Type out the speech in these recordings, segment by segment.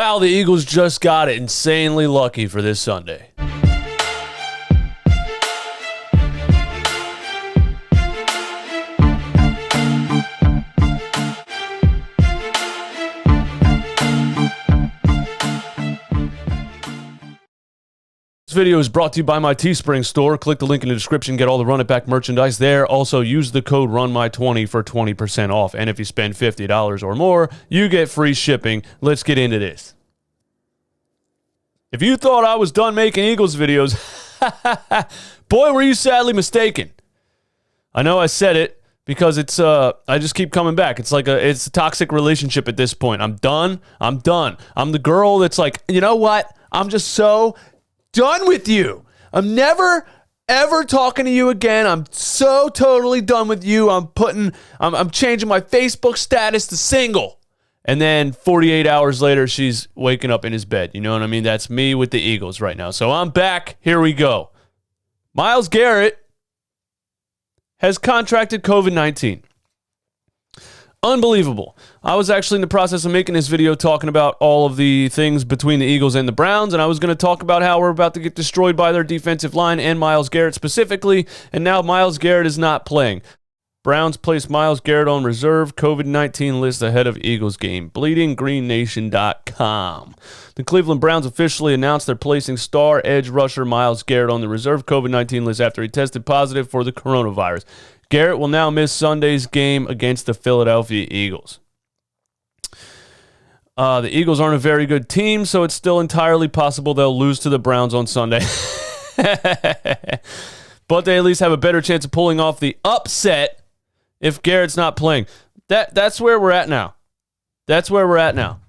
Wow, the Eagles just got it insanely lucky for this Sunday. This video is brought to you by my Teespring store. Click the link in the description, get all the Run It Back merchandise there. Also, use the code RUNMY20 for 20% off. And if you spend $50 or more, you get free shipping. Let's get into this. If you thought I was done making Eagles videos, boy, were you sadly mistaken. I know I said it because it's I just keep coming back. It's like it's a toxic relationship at this point. I'm done. I'm the girl that's like, you know what? I'm just so done with you. I'm never, ever talking to you again. I'm so totally done with you. I'm changing my Facebook status to single. And then 48 hours later, she's waking up in his bed. You know what I mean? That's me with the Eagles right now. So I'm back. Here we go. Miles Garrett has contracted COVID-19. Unbelievable. I was actually in the process of making this video talking about all of the things between the Eagles and the Browns, and I was going to talk about how we're about to get destroyed by their defensive line and Miles Garrett specifically, and now Miles Garrett is not playing. Browns placed Miles Garrett on reserve COVID-19 list ahead of Eagles game. BleedingGreenNation.com. The Cleveland Browns officially announced they're placing star edge rusher Miles Garrett on the reserve COVID-19 list after he tested positive for the coronavirus. Garrett will now miss Sunday's game against the Philadelphia Eagles. The Eagles aren't a very good team, so it's still entirely possible they'll lose to the Browns on Sunday. But they at least have a better chance of pulling off the upset if Garrett's not playing. That's where we're at now. That's where we're at now.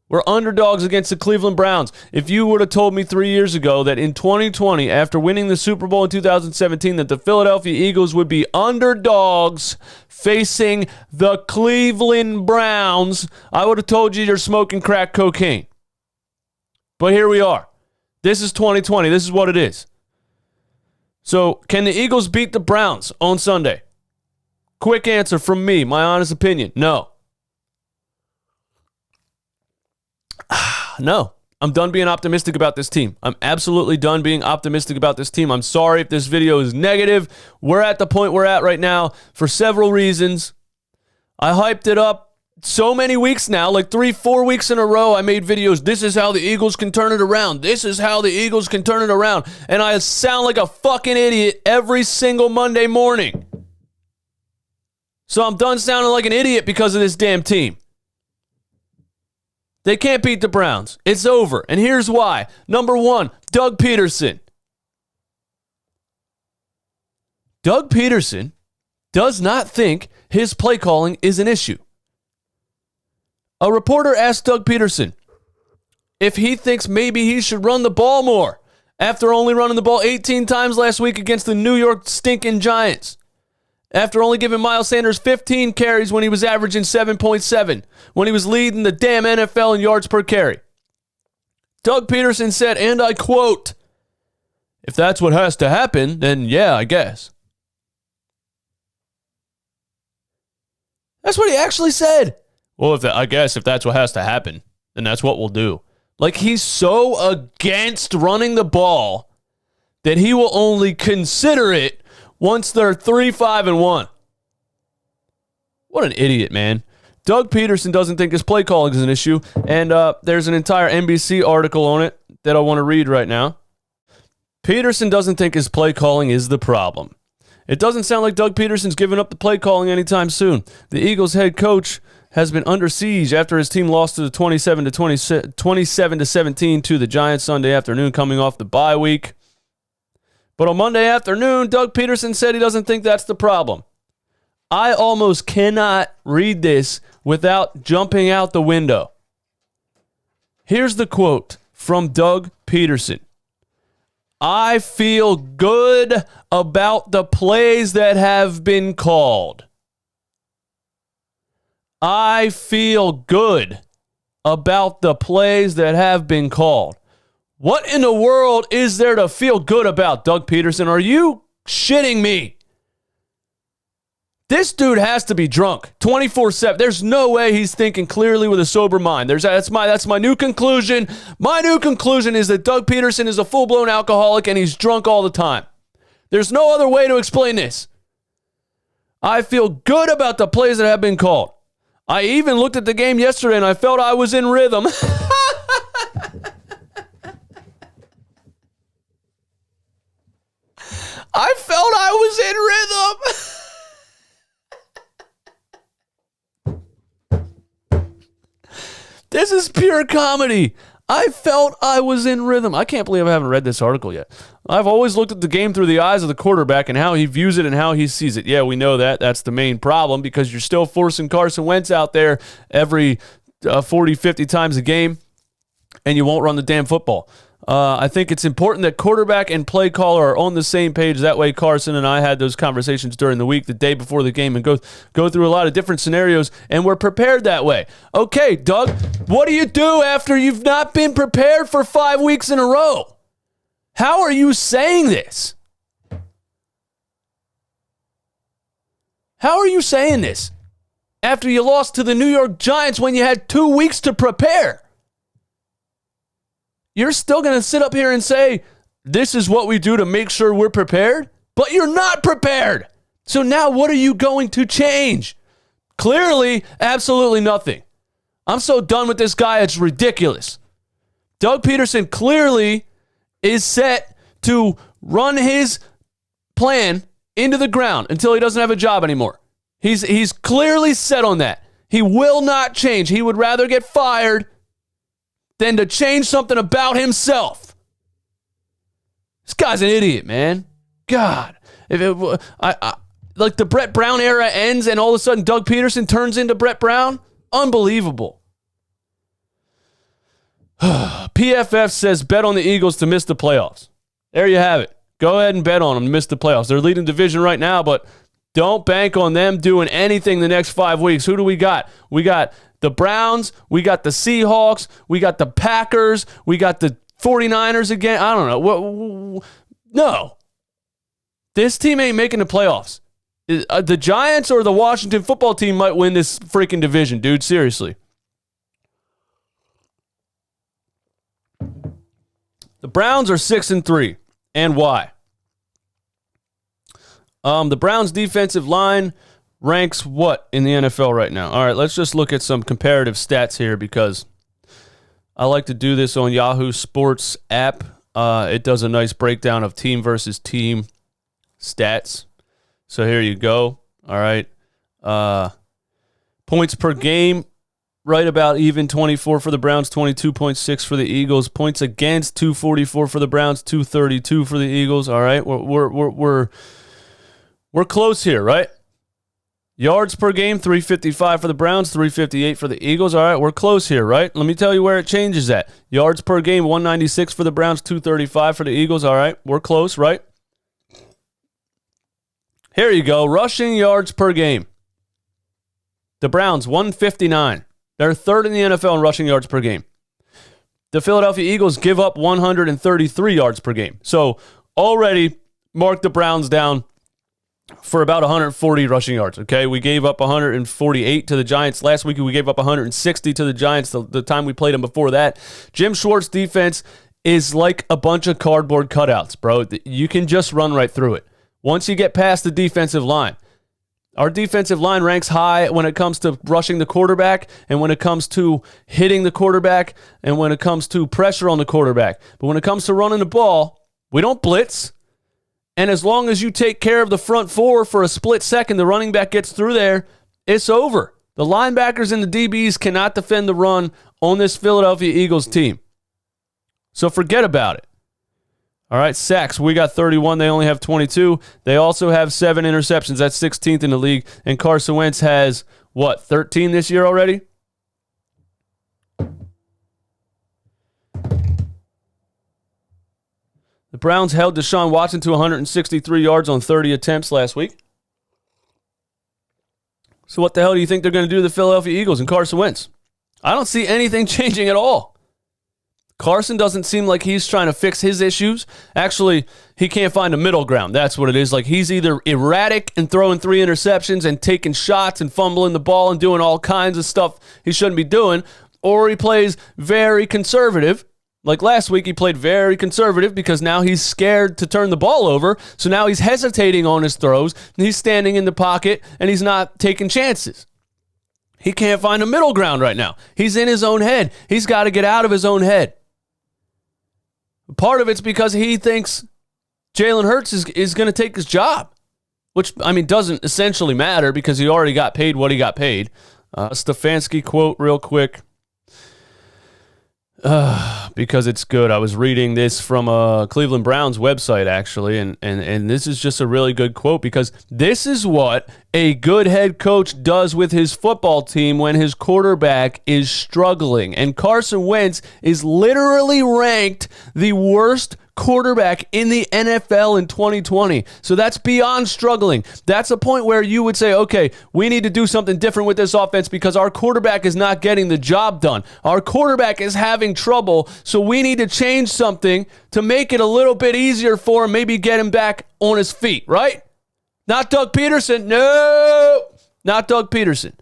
We're underdogs against the Cleveland Browns. If you would have told me 3 years ago that in 2020, after winning the Super Bowl in 2017, that the Philadelphia Eagles would be underdogs facing the Cleveland Browns, I would have told you you're smoking crack cocaine. But here we are. This is 2020. This is what it is. So, can the Eagles beat the Browns on Sunday? Quick answer from me, my honest opinion, no. No, I'm done being optimistic about this team. I'm absolutely done being optimistic about this team. I'm sorry if this video is negative. We're at the point we're at right now for several reasons. I hyped it up so many weeks now, like 3-4 weeks in a row. I made videos. This is how the Eagles can turn it around. This is how the Eagles can turn it around. And I sound like a fucking idiot every single Monday morning. So I'm done sounding like an idiot because of this damn team. They can't beat the Browns. It's over. And here's why. Number one, Doug Pederson. Doug Pederson does not think his play calling is an issue. A reporter asked Doug Pederson if he thinks maybe he should run the ball more after only running the ball 18 times last week against the New York stinking Giants. After only giving Miles Sanders 15 carries when he was averaging 7.7, when he was leading the damn NFL in yards per carry. Doug Pederson said, and I quote, "If that's what has to happen, then yeah, I guess." That's what he actually said. Well, I guess if that's what has to happen, then that's what we'll do. Like, he's so against running the ball that he will only consider it once they're 3-5-1. What an idiot, man. Doug Pederson doesn't think his play calling is an issue, and there's an entire NBC article on it that I want to read right now. Pederson doesn't think his play calling is the problem. It doesn't sound like Doug Pederson's giving up the play calling anytime soon. The Eagles head coach has been under siege after his team lost to the 27-17 to the Giants Sunday afternoon, coming off the bye week. But on Monday afternoon, Doug Pederson said he doesn't think that's the problem. I almost cannot read this without jumping out the window. Here's the quote from Doug Pederson. "I feel good about the plays that have been called. I feel good about the plays that have been called." What in the world is there to feel good about, Doug Pederson? Are you shitting me? This dude has to be drunk 24/7. There's no way he's thinking clearly with a sober mind. That's my new conclusion. My new conclusion is that Doug Pederson is a full-blown alcoholic and he's drunk all the time. There's no other way to explain this. I feel good about the plays that have been called. I even looked at the game yesterday and I felt I was in rhythm. I felt I was in rhythm. This is pure comedy. I felt I was in rhythm. I can't believe I haven't read this article yet. I've always looked at the game through the eyes of the quarterback and how he views it and how he sees it. Yeah, we know that. That's the main problem because you're still forcing Carson Wentz out there every 40, 50 times a game, and you won't run the damn football. I think it's important that quarterback and play caller are on the same page. That way, Carson and I had those conversations during the week, the day before the game, and go through a lot of different scenarios, and we're prepared that way. Okay, Doug, what do you do after you've not been prepared for 5 weeks in a row? How are you saying this? How are you saying this after you lost to the New York Giants when you had 2 weeks to prepare? You're still going to sit up here and say, this is what we do to make sure we're prepared? But you're not prepared. So now what are you going to change? Clearly, absolutely nothing. I'm so done with this guy, it's ridiculous. Doug Pederson clearly is set to run his plan into the ground until he doesn't have a job anymore. He's clearly set on that. He will not change. He would rather get fired than to change something about himself. This guy's an idiot, man. God. Like the Brett Brown era ends and all of a sudden Doug Pederson turns into Brett Brown? Unbelievable. PFF says bet on the Eagles to miss the playoffs. There you have it. Go ahead and bet on them to miss the playoffs. They're leading division right now, but don't bank on them doing anything the next 5 weeks. Who do we got? We got the Browns, we got the Seahawks, we got the Packers, we got the 49ers again. I don't know. No. This team ain't making the playoffs. The Giants or the Washington football team might win this freaking division, dude. Seriously. The Browns are 6-3. And why? The Browns defensive line ranks what in the NFL right now? All right, let's just look at some comparative stats here because I like to do this on Yahoo Sports app. It does a nice breakdown of team versus team stats. So here you go. All right. Points per game, right about even 24 for the Browns, 22.6 for the Eagles. Points against, 244 for the Browns, 232 for the Eagles. All right, we're close here, right? Yards per game, 355 for the Browns, 358 for the Eagles. All right, we're close here, right? Let me tell you where it changes at. Yards per game, 196 for the Browns, 235 for the Eagles. All right, we're close, right? Here you go. Rushing yards per game. The Browns, 159. They're third in the NFL in rushing yards per game. The Philadelphia Eagles give up 133 yards per game. So already mark the Browns down for about 140 rushing yards, okay? We gave up 148 to the Giants. Last week, we gave up 160 to the Giants the time we played them before that. Jim Schwartz's defense is like a bunch of cardboard cutouts, bro. You can just run right through it. Once you get past the defensive line, our defensive line ranks high when it comes to rushing the quarterback and when it comes to hitting the quarterback and when it comes to pressure on the quarterback. But when it comes to running the ball, we don't blitz. And as long as you take care of the front four for a split second, the running back gets through there, it's over. The linebackers and the DBs cannot defend the run on this Philadelphia Eagles team. So forget about it. All right, sacks, we got 31. They only have 22. They also have 7 interceptions. That's 16th in the league. And Carson Wentz has, 13 this year already? The Browns held Deshaun Watson to 163 yards on 30 attempts last week. So what the hell do you think they're going to do to the Philadelphia Eagles and Carson Wentz? I don't see anything changing at all. Carson doesn't seem like he's trying to fix his issues. Actually, he can't find a middle ground. That's what it is. Like, he's either erratic and throwing 3 interceptions and taking shots and fumbling the ball and doing all kinds of stuff he shouldn't be doing, or he plays very conservative. Like last week, he played very conservative because now he's scared to turn the ball over. So now he's hesitating on his throws, and he's standing in the pocket, and he's not taking chances. He can't find a middle ground right now. He's in his own head. He's got to get out of his own head. Part of it's because he thinks Jalen Hurts is going to take his job, which, I mean, doesn't essentially matter because he already got paid what he got paid. Stefanski quote real quick. Because it's good. I was reading this from Cleveland Browns website, actually, and this is just a really good quote because this is what a good head coach does with his football team when his quarterback is struggling. And Carson Wentz is literally ranked the worst quarterback in the NFL in 2020. So that's beyond struggling. That's a point where you would say, okay, we need to do something different with this offense because our quarterback is not getting the job done. Our quarterback is having trouble, so we need to change something to make it a little bit easier for him, maybe get him back on his feet, right? Not Doug Pederson. No, not Doug Pederson.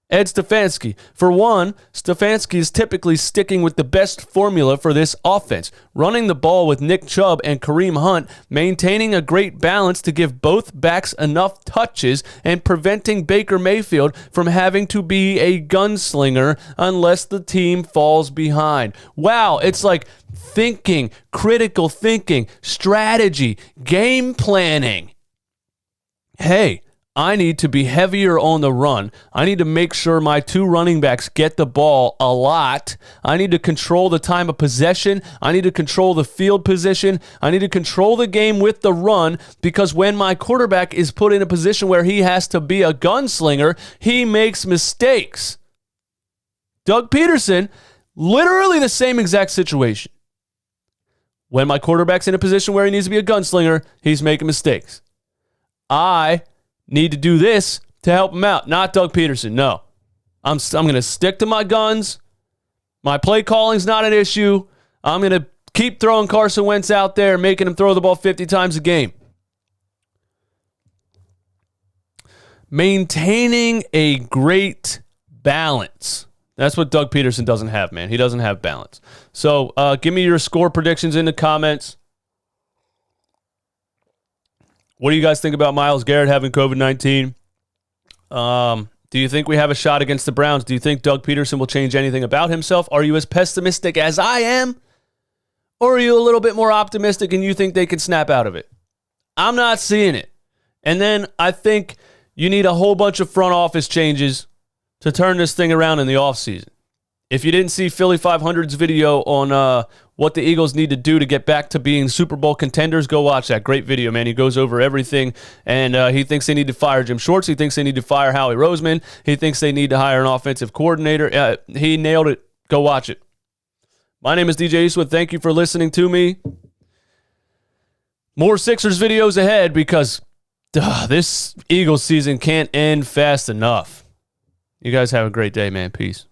Ed Stefanski. For one, Stefanski is typically sticking with the best formula for this offense, running the ball with Nick Chubb and Kareem Hunt, maintaining a great balance to give both backs enough touches, and preventing Baker Mayfield from having to be a gunslinger unless the team falls behind. Wow, it's like thinking, critical thinking, strategy, game planning. Hey, I need to be heavier on the run. I need to make sure my 2 running backs get the ball a lot. I need to control the time of possession. I need to control the field position. I need to control the game with the run because when my quarterback is put in a position where he has to be a gunslinger, he makes mistakes. Doug Pederson, literally the same exact situation. When my quarterback's in a position where he needs to be a gunslinger, he's making mistakes. I need to do this to help him out, not Doug Pederson. No, I'm going to stick to my guns. My play calling's not an issue. I'm going to keep throwing Carson Wentz out there, making him throw the ball 50 times a game. Maintaining a great balance. That's what Doug Pederson doesn't have, man. He doesn't have balance. So give me your score predictions in the comments. What do you guys think about Miles Garrett having COVID-19? Do you think we have a shot against the Browns? Do you think Doug Pederson will change anything about himself? Are you as pessimistic as I am? Or are you a little bit more optimistic and you think they can snap out of it? I'm not seeing it. And then I think you need a whole bunch of front office changes to turn this thing around in the offseason. If you didn't see Philly 500's video on what the Eagles need to do to get back to being Super Bowl contenders, go watch that. Great video, man. He goes over everything, and he thinks they need to fire Jim Schwartz. He thinks they need to fire Howie Roseman. He thinks they need to hire an offensive coordinator. He nailed it. Go watch it. My name is DJ Eastwood. Thank you for listening to me. More Sixers videos ahead because this Eagles season can't end fast enough. You guys have a great day, man. Peace.